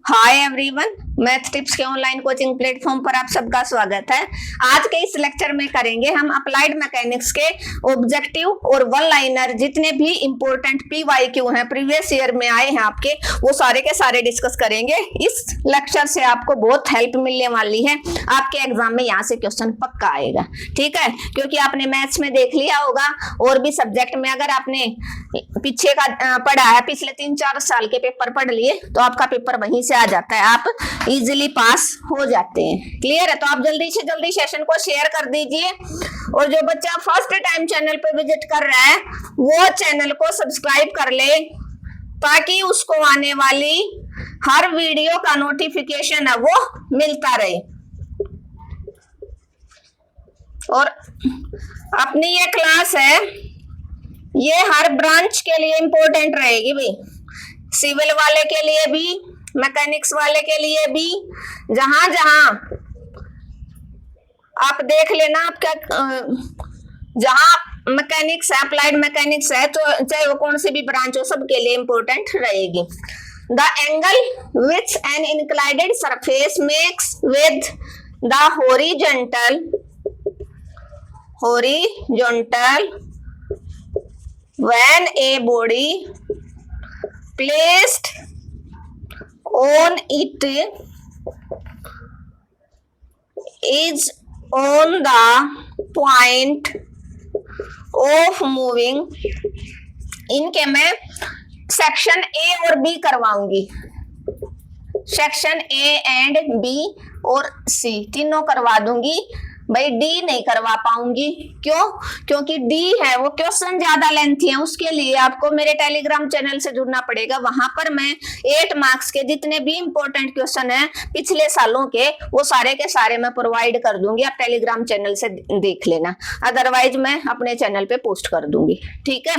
Hi everyone, math tips के online coaching platform पर आप सबका स्वागत है। आज के इस लेक्चर में करेंगे हम अप्लाइड मैकेनिक्स के ऑब्जेक्टिव और वन लाइनर जितने भी इंपॉर्टेंट पीवाईक्यू हैं, प्रीवियस ईयर में आए हैं आपके, वो सारे के सारे डिस्कस करेंगे। इस लेक्चर से आपको बहुत हेल्प मिलने वाली है। आपके एग्जाम में यहाँ से क्वेश्चन पक्का आएगा, ठीक है, क्योंकि आपने मैथ्स में देख लिया होगा और भी सब्जेक्ट में अगर आपने पीछे का पढ़ा है, पिछले 3-4 साल के पेपर पढ़ लिए, तो आपका पेपर वहीं से आ जाता है, आप इजीली पास हो जाते हैं। क्लियर है? तो आप जल्दी से जल्दी सेशन को शेयर कर दीजिए और जो बच्चा फर्स्ट टाइम चैनल पे विजिट कर रहा है वो चैनल को सब्सक्राइब कर ले, ताकि उसको आने वाली हर वीडियो का नोटिफिकेशन है वो मिलता रहे। और अपनी ये क्लास है, ये हर ब्रांच के लिए इंपॉर्टेंट रहेगी भाई, सिविल वाले के लिए भी, मैकेनिक्स वाले के लिए भी। जहां जहां आप देख लेना, आपका जहां मैकेनिक्स है, अप्लाइड मैकेनिक्स है, तो चाहे वो कौन सी भी ब्रांच हो, सबके लिए इंपॉर्टेंट रहेगी। The angle which an inclined surface makes with the horizontal when a body placed on it is on the point of moving। इनके मैं सेक्शन ए और बी करवाऊंगी, सेक्शन ए एंड बी और C तीनों करवा दूंगी भाई। डी नहीं करवा पाऊंगी, क्यों? क्योंकि डी है वो क्वेश्चन ज्यादा लेंथी है, उसके लिए आपको मेरे टेलीग्राम चैनल से जुड़ना पड़ेगा। वहां पर मैं 8 मार्क्स के जितने भी इंपॉर्टेंट क्वेश्चन हैं पिछले सालों के, वो सारे के सारे मैं प्रोवाइड कर दूंगी। आप टेलीग्राम चैनल से देख लेना, अदरवाइज मैं अपने चैनल पे पोस्ट कर दूंगी, ठीक है।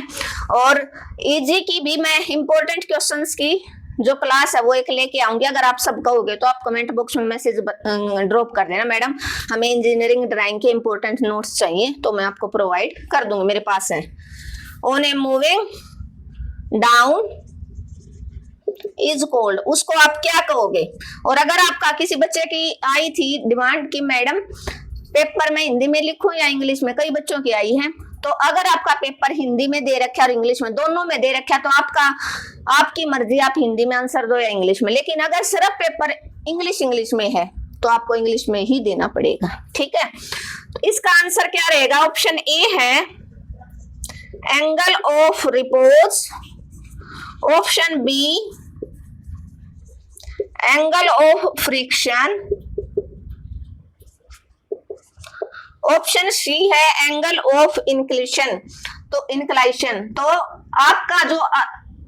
और इजी की भी मैं इंपॉर्टेंट क्वेश्चन की जो क्लास है वो एक लेके आऊंगी। अगर आप सब कहोगे तो आप कमेंट बॉक्स में मैसेज ड्रॉप कर देना, मैडम हमें इंजीनियरिंग ड्राइंग के इंपॉर्टेंट नोट्स चाहिए, तो मैं आपको प्रोवाइड कर दूंगी, मेरे पास है। On a moving down is called, उसको आप क्या कहोगे? और अगर आपका किसी बच्चे की आई थी डिमांड कि मैडम पेपर में हिंदी में लिखूं या इंग्लिश में, कई बच्चों की आई है, तो अगर आपका पेपर हिंदी में दे रखा है और इंग्लिश में, दोनों में दे रखा है, तो आपकी मर्जी, आप हिंदी में आंसर दो या इंग्लिश में। लेकिन अगर सिर्फ पेपर इंग्लिश में है तो आपको इंग्लिश में ही देना पड़ेगा, ठीक है। तो इसका आंसर क्या रहेगा? ऑप्शन ए है angle of repose, option B angle of friction, option C है एंगल ऑफ इंक्लिनेशन। तो आपका जो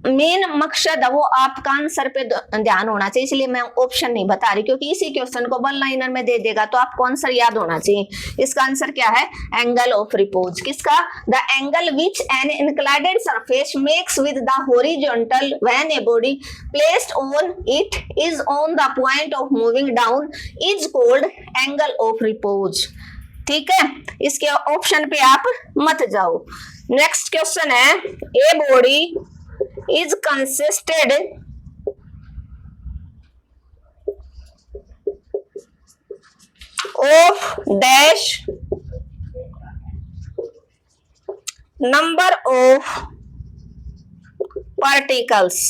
मेन मकसद है वो आपका आंसर पे ध्यान होना चाहिए, इसलिए मैं ऑप्शन नहीं बता रही, क्योंकि इसी क्वेश्चन को वन लाइनर में दे देगा तो आपको आंसर याद होना चाहिए। इसका आंसर क्या है? Angle of repose. किसका? The angle which an inclined surface makes with the horizontal when a body placed on it is on the point of moving down is called angle of repose, ठीक है। इसके option पे आप मत जाओ। Next question है, a body is consisted of dash number of particles.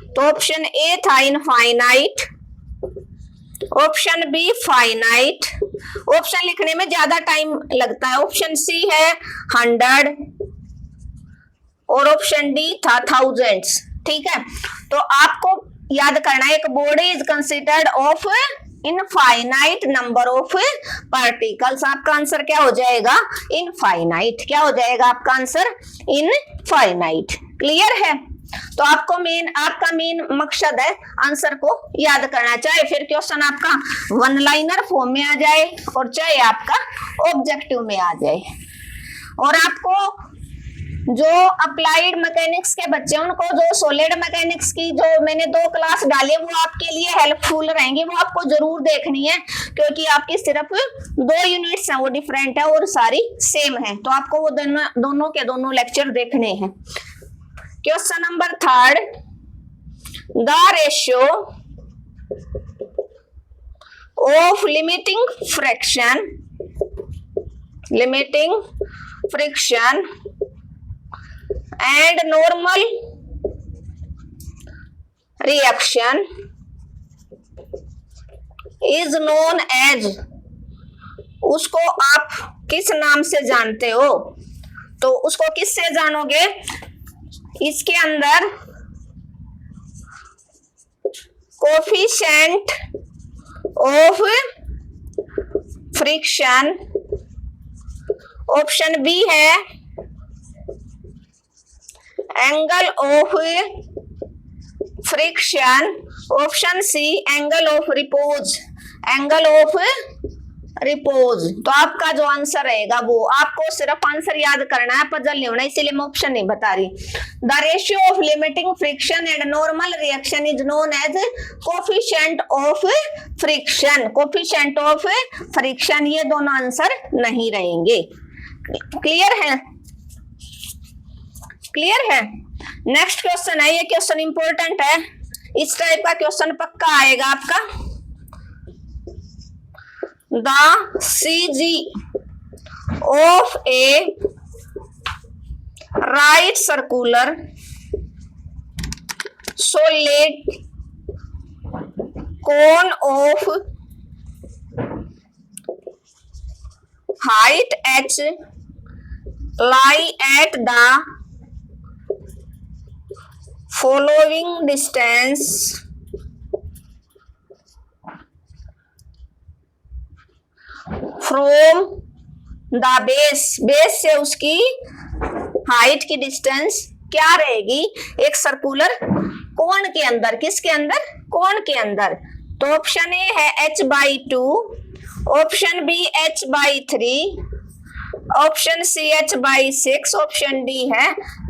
तो option A था infinite, option be finite, option लिखने में ज्यादा टाइम लगता है, ऑप्शन सी है 100 और ऑप्शन डी था थाउजेंड्स, ठीक है। तो आपको याद करना है, एक body is considered of infinite number of particles. आपका आंसर क्या हो जाएगा? इनफाइनाइट। क्या हो जाएगा आपका आंसर? इनफाइनाइट। क्लियर है? तो आपका मेन मकसद है आंसर को याद करना, चाहे फिर क्वेश्चन आपका वन लाइनर फॉर्म में आ जाए और चाहे आपका ऑब्जेक्टिव में आ जाए। और आपको जो अप्लाइड मैकेनिक्स के बच्चे हैं उनको जो सॉलिड मैकेनिक्स की जो मैंने 2 क्लास डाली वो आपके लिए हेल्पफुल रहेंगी, वो आपको जरूर देखनी है, क्योंकि आपकी सिर्फ 2 यूनिट्स हैं, वो डिफरेंट है और सारी सेम है, तो आपको वो दोनों के दोनों लेक्चर देखने हैं। Question number 3, the ratio of limiting friction and normal reaction is known as, उसको आप किस नाम से जानते हो? तो उसको किससे जानोगे? इसके अंदर coefficient of friction, option B है angle of friction, option C angle of repose, तो आपका जो आंसर रहेगा वो, आपको सिर्फ आंसर याद करना है, पजल नहीं होना, इसीलिए मैं ऑप्शन नहीं बता रही। The ratio of limiting friction and normal reaction is known as coefficient of friction, ये दोनों आंसर नहीं रहेंगे। क्लियर है? नेक्स्ट क्वेश्चन है, ये क्वेश्चन इंपॉर्टेंट है, इस टाइप का क्वेश्चन पक्का आएगा आपका। The CG of A right circular solid cone of height h lie at the following distance from the base, base से उसकी हाइट की डिस्टेंस क्या रहेगी? एक सर्कुलर कोण के अंदर, किसके अंदर? कोण के अंदर। तो ऑप्शन ए है h/2, option B h/3, option C h/6, option D है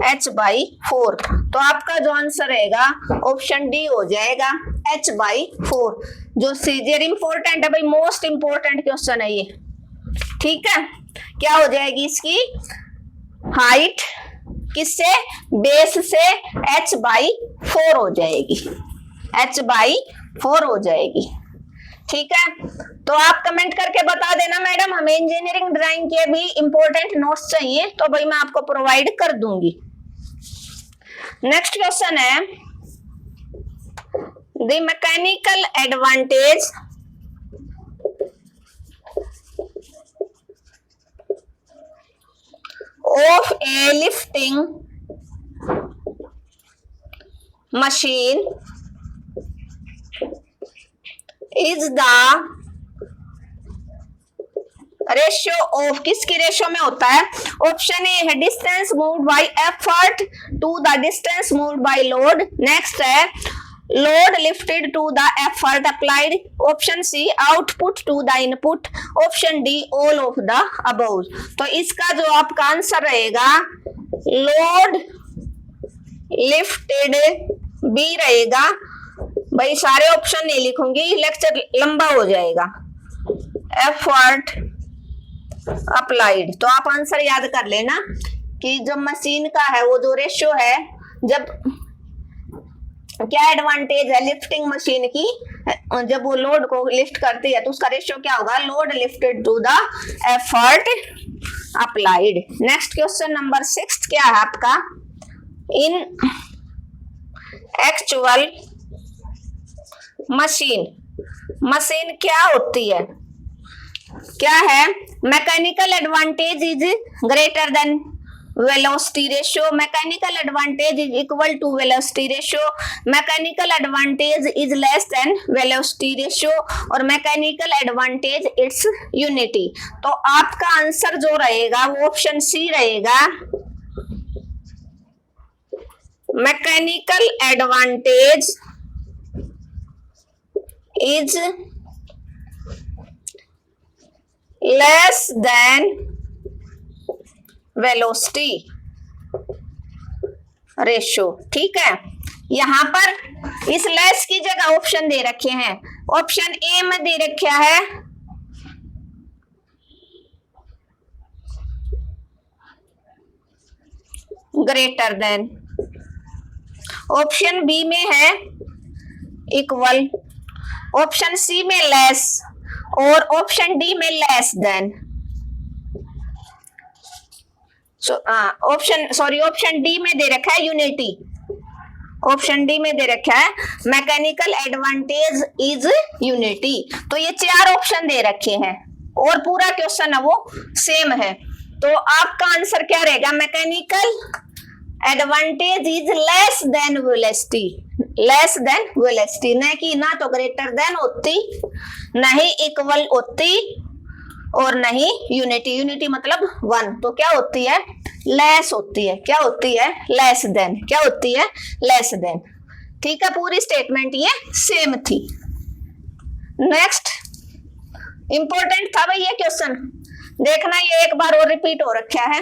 h/4। तो आपका जो आंसर रहेगा ऑप्शन डी हो जाएगा, h/4। जो सीजर इंपॉर्टेंट है भाई, मोस्ट इंपॉर्टेंट क्वेश्चन है ये, ठीक है। क्या हो जाएगी इसकी हाइट? किससे? बेस से h/4 हो जाएगी, h/4 हो जाएगी, ठीक है। तो आप कमेंट करके बता देना मैडम हमें इंजीनियरिंग ड्राइंग के भी इंपॉर्टेंट नोट्स चाहिए, तो भाई मैं आपको प्रोवाइड कर दूंगी। नेक्स्ट क्वेश्चन है, the mechanical advantage of a lifting machine is the ratio of, किसकी रेशियो में होता है? ऑप्शन ए है distance moved by effort to the distance moved by load, next है load lifted to the effort applied, option C output to the input, option D all of the above. तो इसका जो आपका answer रहेगा load lifted B रहेगा। भाई सारे option नहीं लिखूंगी, लेक्चर लंबा हो जाएगा। एफर्ट अप्लाइड, तो आप आंसर याद कर लेना कि जो मशीन का है वो जो रेशियो है, जब क्या एडवांटेज है लिफ्टिंग मशीन की, जब वो लोड को लिफ्ट करती है तो उसका रेशियो क्या होगा? Load lifted to the effort applied. Next question number 6 क्या है आपका? इन एक्चुअल मशीन क्या होती है? क्या है? Mechanical advantage is greater than velocity ratio, mechanical advantage is equal to velocity ratio, mechanical advantage is less than velocity ratio, और mechanical advantage it's unity. तो आपका आंसर जो रहेगा वो ऑप्शन सी रहेगा, mechanical advantage is less than velocity ratio, ठीक है। यहां पर इस लेस की जगह ऑप्शन दे रखे हैं, ऑप्शन ए में दे रखा है ग्रेटर देन, ऑप्शन बी में है इक्वल, ऑप्शन सी में लेस, और ऑप्शन डी में लेस देन। ऑप्शन डी में दे रखा है यूनिटी, ऑप्शन डी में दे रखा है मैकेनिकल एडवांटेज इज यूनिटी। तो ये 4 ऑप्शन दे रखे हैं और पूरा क्वेश्चन है वो सेम है। तो आपका आंसर क्या रहेगा? Mechanical advantage is less than velocity, less than velocity, न कि ना तो ग्रेटर देन होती, न ही इक्वल होती और नहीं यूनिटी। यूनिटी मतलब 1, तो क्या होती है? लेस होती है। क्या होती है? Less than. क्या होती है? Less than. ठीक है, पूरी स्टेटमेंट ये सेम थी। नेक्स्ट इंपॉर्टेंट था भाई ये क्वेश्चन, देखना ये एक बार और रिपीट हो रखा है।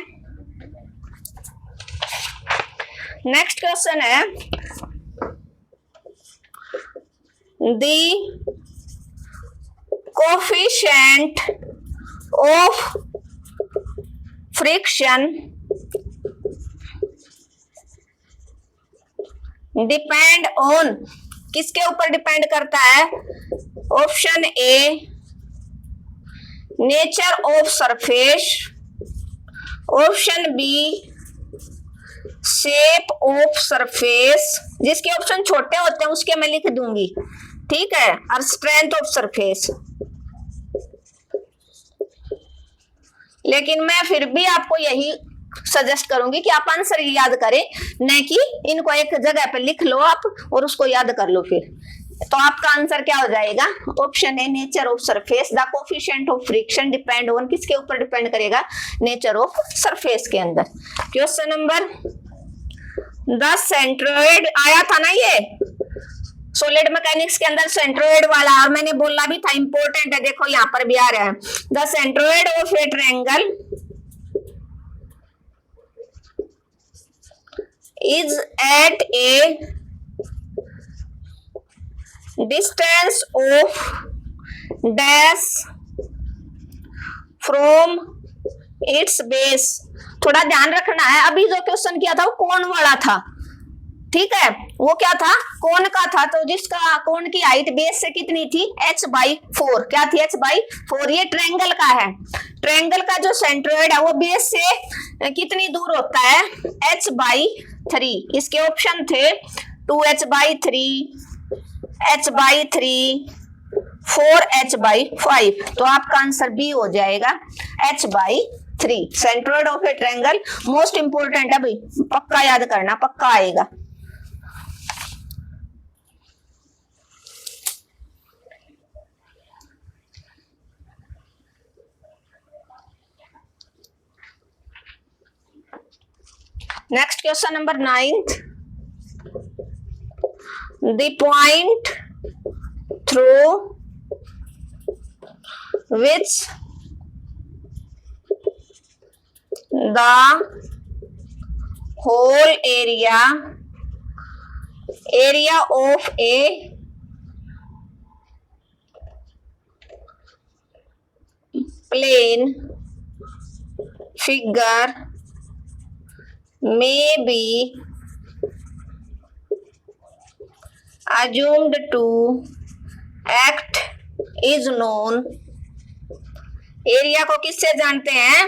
नेक्स्ट क्वेश्चन है the coefficient of friction depend on, किसके ऊपर डिपेंड करता है? Option A nature of surface, option B shape of surface, जिसके ऑप्शन छोटे होते हैं उसके मैं लिख दूंगी, ठीक है, और स्ट्रेंथ ऑफ सरफेस। लेकिन मैं फिर भी आपको यही सजेस्ट करूंगी कि आप आंसर याद करें, न कि इनको एक जगह पे लिख लो आप और उसको याद कर लो। फिर तो आपका आंसर क्या हो जाएगा? Option A nature of surface. The coefficient of friction depend on, किसके ऊपर डिपेंड करेगा? नेचर ऑफ सरफेस के अंदर। क्वेश्चन नंबर 10 सेंट्रोइड आया था ना ये सॉलिड मैकेनिक्स के अंदर, सेंट्रोइड वाला, और मैंने बोलना भी था इंपॉर्टेंट है, देखो यहां पर भी आ रहा है। The centroid of A triangle is at a distance of dash from its base। थोड़ा ध्यान रखना है, अभी जो क्वेश्चन किया था वो कोण वाला था, ठीक है, वो क्या था? कोण का था। तो जिसका कोण की हाइट बेस से कितनी थी? h/4। क्या थी? h/4। ये ट्रायंगल का है, ट्रायंगल का जो सेंट्रोइड है वो बेस से कितनी दूर होता है? h/3। इसके ऑप्शन थे 2h/3, h/3, 4h/5। तो आपका आंसर बी हो जाएगा h/3। Centroid of A triangle most important है भाई, पक्का याद करना, पक्का आएगा। Next question number 9th. The point through which the whole area of a plane figure may be assumed to act is known। Area को किससे जानते हैं?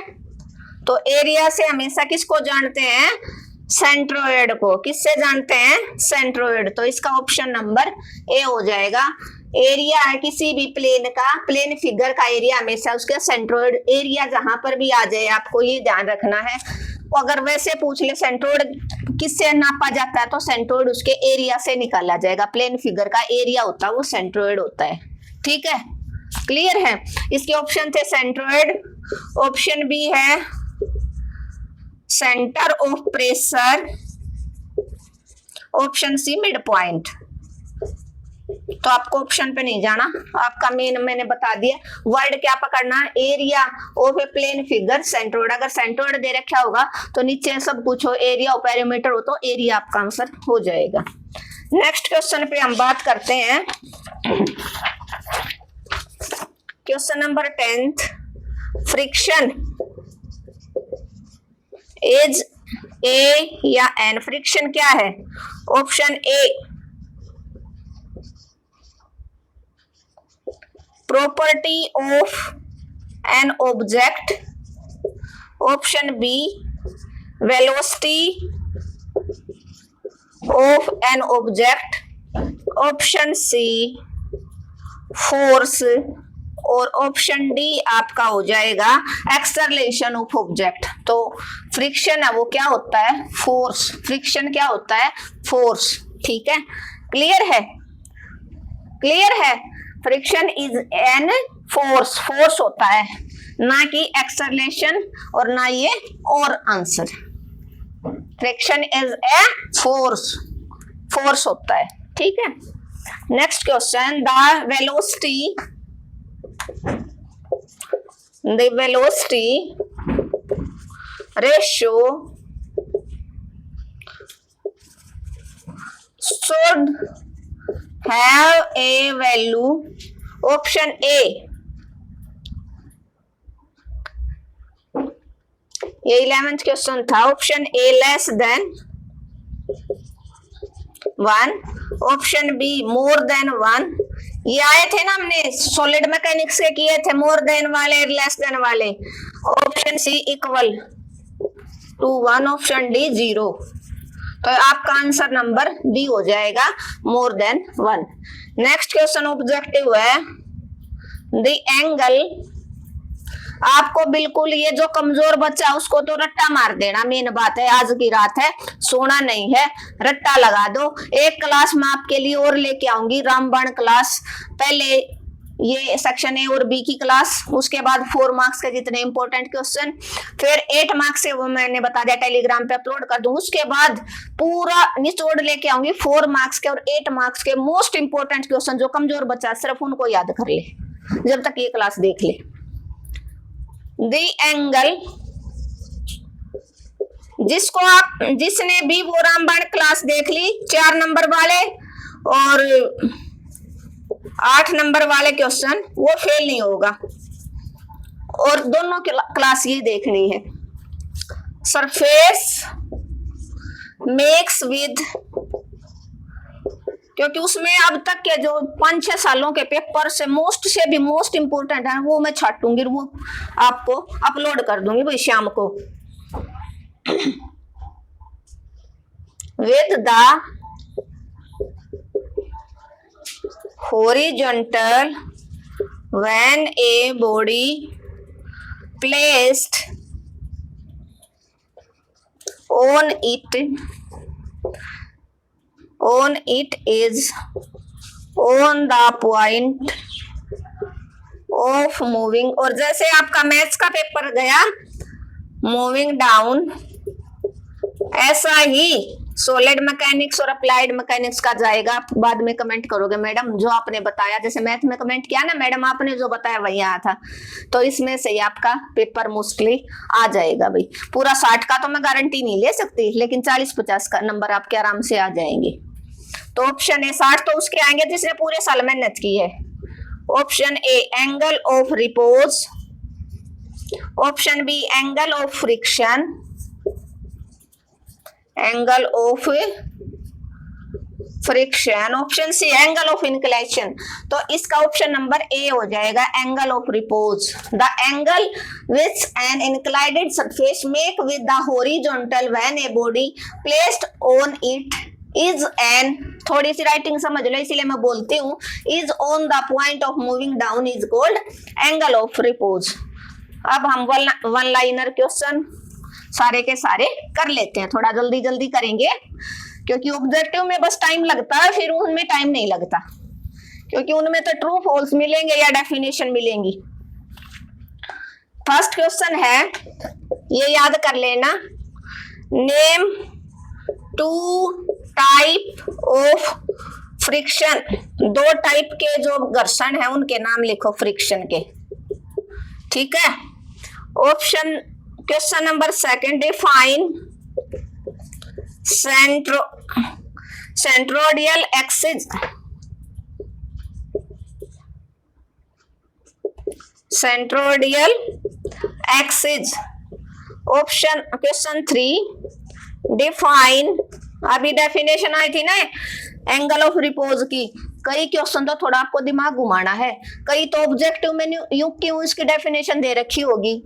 तो एरिया से हमेशा किसको जानते हैं? सेंट्रोइड को। किससे जानते हैं? सेंट्रोइड। तो इसका ऑप्शन नंबर ए हो जाएगा। एरिया है किसी भी प्लेन का, प्लेन फिगर का एरिया हमेशा उसके सेंट्रोइड, एरिया जहां पर भी आ जाए आपको ये ध्यान रखना है। अगर वैसे पूछ ले सेंट्रोइड किससे नापा जाता है, तो सेंट्रोइड उसके एरिया से निकाला जाएगा। प्लेन फिगर का एरिया होता है वो सेंट्रोइड होता है, ठीक है, क्लियर है। इसके ऑप्शन थे सेंट्रोइड, ऑप्शन बी है centre of pressure, option C mid point. तो आपको ऑप्शन पे नहीं जाना, आपका मेन मैंने बता दिया। वर्ड क्या पकड़ना? Area of a plane figure centroid. अगर सेंट्रोइड दे रखा होगा तो नीचे सब पूछो एरिया और पेरीमीटर हो तो एरिया आपका आंसर हो जाएगा। नेक्स्ट क्वेश्चन पे हम बात करते हैं, question number 10th। Friction is a या एन? फ्रिक्शन क्या है? Option A property of an object. Option B, velocity of an object. Option C, force. और ऑप्शन डी आपका हो जाएगा एक्सेलरेशन ऑफ ऑब्जेक्ट। तो फ्रिक्शन है वो क्या होता है? फोर्स। फ्रिक्शन क्या होता है? फोर्स। ठीक है, क्लियर है? क्लियर है? Friction is an force, force होता है, ना कि एक्सेलरेशन और ना ये और answer. Friction is a force, force होता है। ठीक है, next question, the velocity ratio should have a value. Option A, ये 11th क्वेश्चन था। Option A less than 1, option be more than 1। ये आए थे ना, हमने सॉलिड मैकेनिक्स के किए थे, मोर देन वाले, लेस देन वाले। Option C equal to 1, option D 0। तो आपका आंसर नंबर डी हो जाएगा, more than 1। Next question objective है, द एंगल। आपको बिल्कुल ये जो कमजोर बच्चा है उसको तो रट्टा मार देना, मेन बात है, आज की रात है, सोना नहीं है, रट्टा लगा दो। एक क्लास मैं आपके लिए और लेके आऊंगी, रामबाण क्लास। पहले ये सेक्शन ए और बी की क्लास, उसके बाद 4 मार्क्स के जितने इंपॉर्टेंट क्वेश्चन, फिर 8 मार्क्स से वो मैंने बता दिया टेलीग्राम पे अपलोड कर दूं। उसके बाद पूरा निचोड़ लेके आऊंगी 4 मार्क्स के और 8 मार्क्स के मोस्ट इंपॉर्टेंट क्वेश्चन। जो कमजोर बच्चा सिर्फ उनको याद कर ले, जब तक ये क्लास देख ले। द एंगल, जिसने भी वो रामबाण क्लास देख ली, 4 नंबर वाले और 8 नंबर वाले क्वेश्चन, वो फेल नहीं होगा। और दोनों क्लास ये देखनी है। सरफेस मेक्स विद, क्योंकि उसमें अब तक के जो 5-6 सालों के पेपर से मोस्ट इंपोर्टेंट है, वो मैं छाटूंगी, वो आपको अपलोड कर दूंगी भाई शाम को। With the horizontal when a body placed on it is on the point of moving। और जैसे आपका मैथ्स का पेपर गया मूविंग डाउन, ऐसा ही सॉलिड मैकेनिक्स और अप्लाइड मैकेनिक्स का जाएगा। आप बाद में कमेंट करोगे मैडम जो आपने बताया, जैसे मैथ में कमेंट किया ना मैडम आपने जो बताया वही आया था, तो इसमें से ही आपका पेपर मोस्टली आ जाएगा भाई। पूरा 60 का तो मैं गारंटी नहीं ले सकती, लेकिन 40-50 का नंबर आपके आराम से आ जाएंगे। तो ऑप्शन ए 60 तो उसके आएंगे जिसने पूरे साल मेहनत की है। Option A angle of repose, option B angle of friction, angle of friction, option C angle of inclination. तो इसका ऑप्शन नंबर ए हो जाएगा, angle of repose. The angle which an inclined surface make with the horizontal when a body placed on it is an, थोड़ी सी writing समझ लो इसीलिए मैं बोलती हूँ, is on the point of moving down is called angle of repose. अब हम वन लाइनर क्वेश्चन सारे के सारे कर लेते हैं, थोड़ा जल्दी जल्दी करेंगे क्योंकि ऑब्जेक्टिव में बस टाइम लगता है, फिर उनमें टाइम नहीं लगता, क्योंकि उनमें तो ट्रू फॉल्स मिलेंगे या डेफिनेशन मिलेंगी। फर्स्ट क्वेश्चन है, ये याद कर लेना, name 2 type of friction. 2 type के जो घर्षण है उनके नाम लिखो फ्रिक्शन के, ठीक है। Option question number 2, define centroidal axis, centroidal axis. Option question 3, define, अभी डेफिनेशन आई थी ना एंगल ऑफ रिपोज की, कई क्वेश्चन तो थोड़ा आपको दिमाग घुमाना है, कई तो ऑब्जेक्टिव में यूं क्यों इसकी डेफिनेशन दे रखी होगी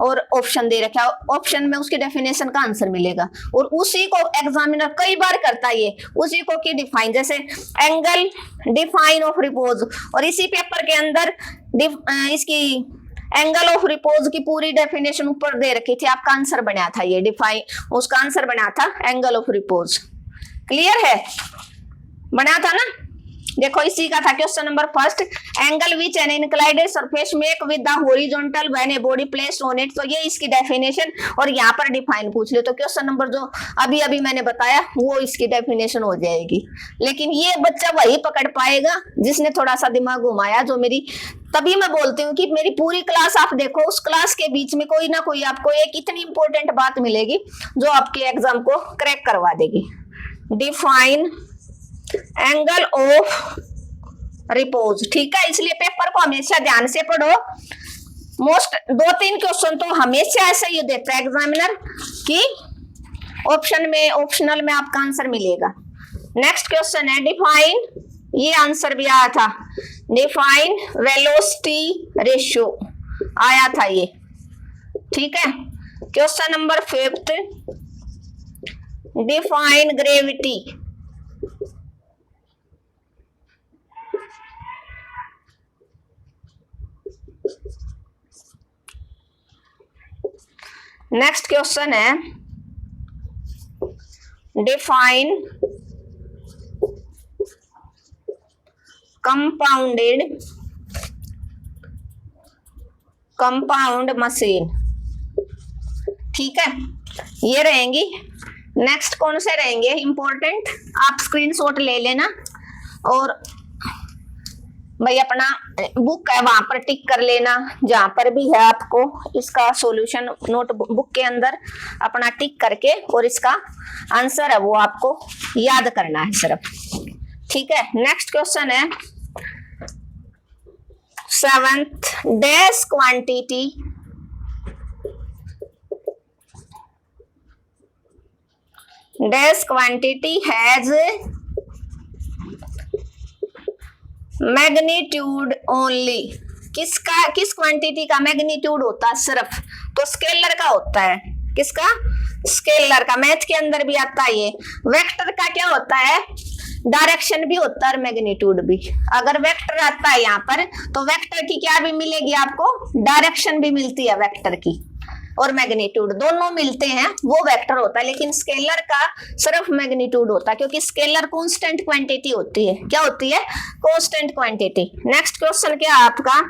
और ऑप्शन दे रखा है, ऑप्शन में उसकी डेफिनेशन का आंसर मिलेगा और उसी को एग्जामिनर कई बार करता है ये, उसी को की डिफाइन, जैसे एंगल डिफाइन ऑफ रिपोज, और इसी पेपर के अंदर इसकी एंगल ऑफ रिपोज की पूरी डेफिनेशन ऊपर दे रखी थी, आपका आंसर बना था ये डिफाइन, उसका आंसर बना था एंगल ऑफ रिपोज। क्लियर है, बना था ना। देखो इसी का था question number first, angle which an inclined surface make with the horizontal when a body placed on it, तो ये इसकी डेफिनेशन और यहाँ पर डिफाइन पूछ ले तो क्वेश्चन नंबर जो अभी अभी मैंने बताया वो इसकी डेफिनेशन हो जाएगी। लेकिन ये बच्चा वही पकड़ पाएगा जिसने थोड़ा सा दिमाग घुमाया, जो मेरी, तभी मैं बोलती हूँ कि मेरी पूरी क्लास आप देखो, उस क्लास के बीच में कोई ना कोई आपको एक इतनी इंपॉर्टेंट बात मिलेगी जो आपके एग्जाम को क्रैक करवा देगी। डिफाइन एंगल ऑफ रिपोज, ठीक है, इसलिए पेपर को हमेशा ध्यान से पढ़ो। मोस्ट 2-3 क्वेश्चन तो हमेशा ऐसा ही देता है एग्जामिनर कि ऑप्शन में, ऑप्शनल में आपका आंसर मिलेगा। नेक्स्ट क्वेश्चन है डिफाइन, ये आंसर भी आया था, डिफाइन वेलोसिटी रेशियो आया था ये, ठीक है। Question number 5, define gravity, next question है डिफाइन कंपाउंड मशीन, ठीक है, ये रहेंगी। नेक्स्ट कौन से रहेंगे इंपॉर्टेंट, आप स्क्रीनशॉट ले लेना और भाई अपना बुक है वहां पर टिक कर लेना, जहां पर भी है आपको इसका सॉल्यूशन नोटबुक के अंदर अपना टिक करके, और इसका आंसर है वो आपको याद करना है सिर्फ, ठीक है। नेक्स्ट क्वेश्चन है 7th, dash quantity has magnitude only, किस क्वांटिटी का मैग्नीट्यूड होता है सिर्फ, तो स्केलर का होता है, किसका, स्केलर का। मैथ के अंदर भी आता है ये। वेक्टर का क्या होता है, डायरेक्शन भी होता है और मैग्नीट्यूड भी। अगर वेक्टर आता है यहाँ पर तो वेक्टर की क्या भी मिलेगी आपको, डायरेक्शन भी मिलती है वेक्टर की, और मैग्नीट्यूड दोनों मिलते हैं, वो वेक्टर होता है। लेकिन स्केलर का सिर्फ मैग्नीट्यूड होता है, क्योंकि स्केलर कांस्टेंट क्वांटिटी होती है। क्या होती है, कांस्टेंट क्वांटिटी। नेक्स्ट क्वेश्चन क्या है आपका,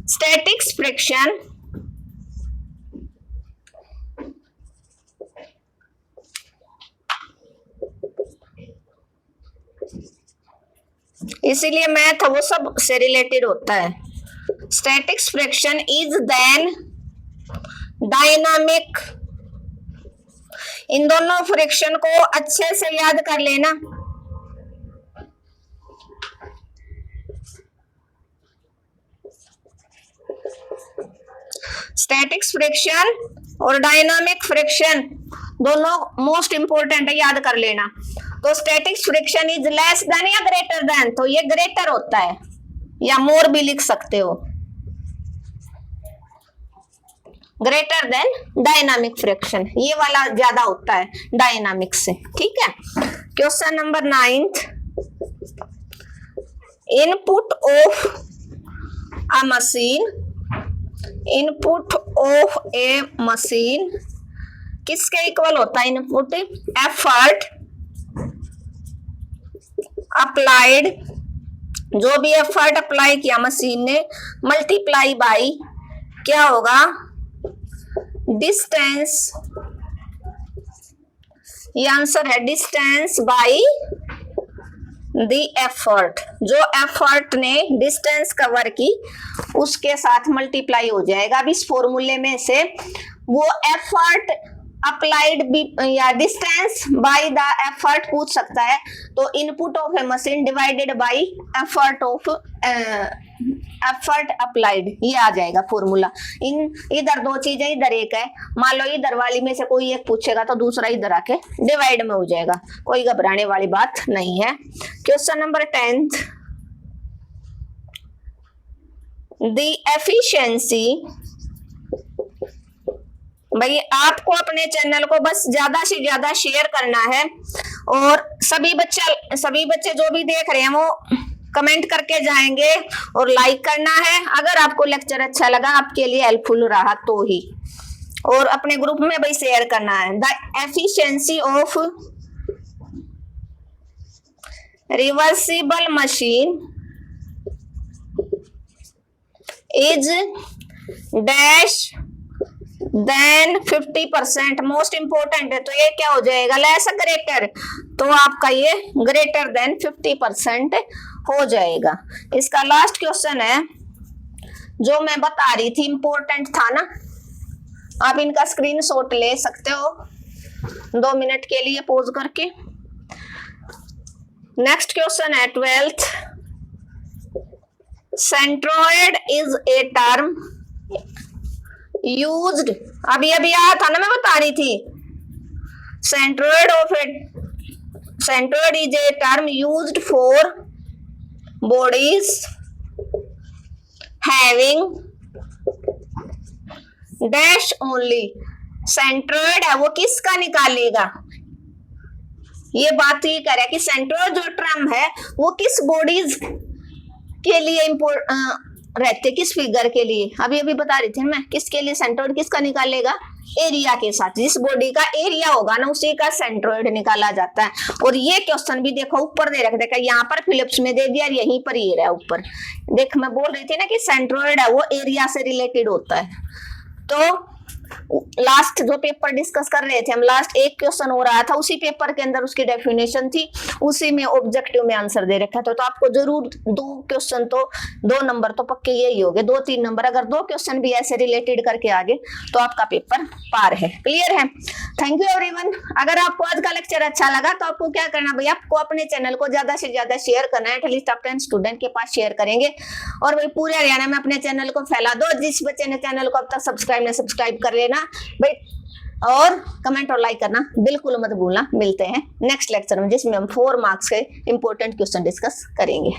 स्टैटिक्स फ्रिक्शन, इसीलिए मैथ वो सब से रिलेटेड होता है। Statics friction is then dynamic, इन दोनों फ्रिक्शन को अच्छे से याद कर लेना। स्टैटिक्स फ्रिक्शन और डायनामिक फ्रिक्शन दोनों मोस्ट इंपोर्टेंट है, याद कर लेना। तो statics friction is less than या ग्रेटर देन, तो ये ग्रेटर होता है, या मोर भी लिख सकते हो, ग्रेटर देन डायनामिक फ्रिक्शन, ये वाला ज्यादा होता है डायनामिक से, ठीक है। Question number 9, input of a machine, input of A machine किसके इक्वल होता है, इनपुट एफर्ट अप्लाइड, जो भी एफर्ट अप्लाई किया मशीन ने, मल्टीप्लाई बाई क्या होगा, डिस्टेंस, ये आंसर है, डिस्टेंस बाई द एफर्ट, जो एफर्ट ने डिस्टेंस कवर की उसके साथ मल्टीप्लाई हो जाएगा। अब इस फॉर्मूले में से वो एफर्ट अप्लाइड भी या डिस्टेंस बाय द एफर्ट पूछ सकता है, तो input of A machine divided by effort of effort applied, ये आ जाएगा फॉर्मूला। इन इधर दो चीजें, इधर एक है, मान लो इधर वाली में से कोई एक पूछेगा तो दूसरा इधर आके डिवाइड में हो जाएगा, कोई घबराने वाली बात नहीं है। क्वेश्चन नंबर 10, द एफिशिएंसी, भाई आपको अपने चैनल को बस ज्यादा से ज्यादा शेयर करना है और सभी बच्चे जो भी देख रहे हैं वो कमेंट करके जाएंगे और लाइक करना है अगर आपको लेक्चर अच्छा लगा, आपके लिए हेल्पफुल रहा तो ही, और अपने ग्रुप में भाई शेयर करना है। The efficiency of reversible machine is dash than 50%, most important है तो ये क्या हो जाएगा, लेस ग्रेटर, तो आपका ये ग्रेटर देन 50% हो जाएगा। इसका लास्ट क्वेश्चन है जो मैं बता रही थी, इंपॉर्टेंट था ना, आप इनका स्क्रीनशॉट ले सकते हो 2 मिनट के लिए पॉज करके। नेक्स्ट क्वेश्चन है 12th, centroid is a term used, अभी आया था ना, मैं बता रही थी, centroid is a term used for bodies having dash only, centroid है वो किसका निकालेगा, ये बात तो ये कह रहा है कि सेंट्रोइड जो टर्म है वो किस बॉडीज के लिए रहते, किस फिगर के लिए, अभी बता रही थी मैं, किसके लिए सेंट्रोइड किसका निकालेगा, एरिया के साथ, जिस बॉडी का एरिया होगा ना उसी का सेंट्रोइड निकाला जाता है। और ये क्वेश्चन भी देखो ऊपर दे रखा, देखा यहाँ पर फिलिप्स में दे दिया, यहीं पर ये रहा ऊपर, देख मैं बोल रही थी ना कि सेंट्रोइड है वो एरिया से रिलेटेड होता है। तो लास्ट जो पेपर डिस्कस कर रहे थे हम, लास्ट एक क्वेश्चन हो रहा था, उसी पेपर के अंदर उसकी डेफिनेशन थी, उसी में ऑब्जेक्टिव में आंसर दे रखा था। तो आपको जरूर 2 क्वेश्चन तो 2 नंबर तो पक्के यही हो गए, 2-3 नंबर, अगर 2 क्वेश्चन भी ऐसे रिलेटेड करके आगे तो आपका पेपर पार है, क्लियर है। Thank you everyone. अगर आपको आज का लेक्चर अच्छा लगा तो आपको क्या करना भैया, आपको अपने चैनल को ज्यादा से ज्यादा शेयर करना है, एटलीस्ट आप 10 स्टूडेंट के पास शेयर करेंगे और भाई पूरे हरियाणा में अपने चैनल को फैला दो। जिस बच्चे ने चैनल को अब तक सब्सक्राइब कर लेना भाई, और कमेंट और लाइक करना बिल्कुल मत भूलना। मिलते हैं नेक्स्ट लेक्चर में जिसमें हम 4 मार्क्स के इंपॉर्टेंट क्वेश्चन डिस्कस करेंगे।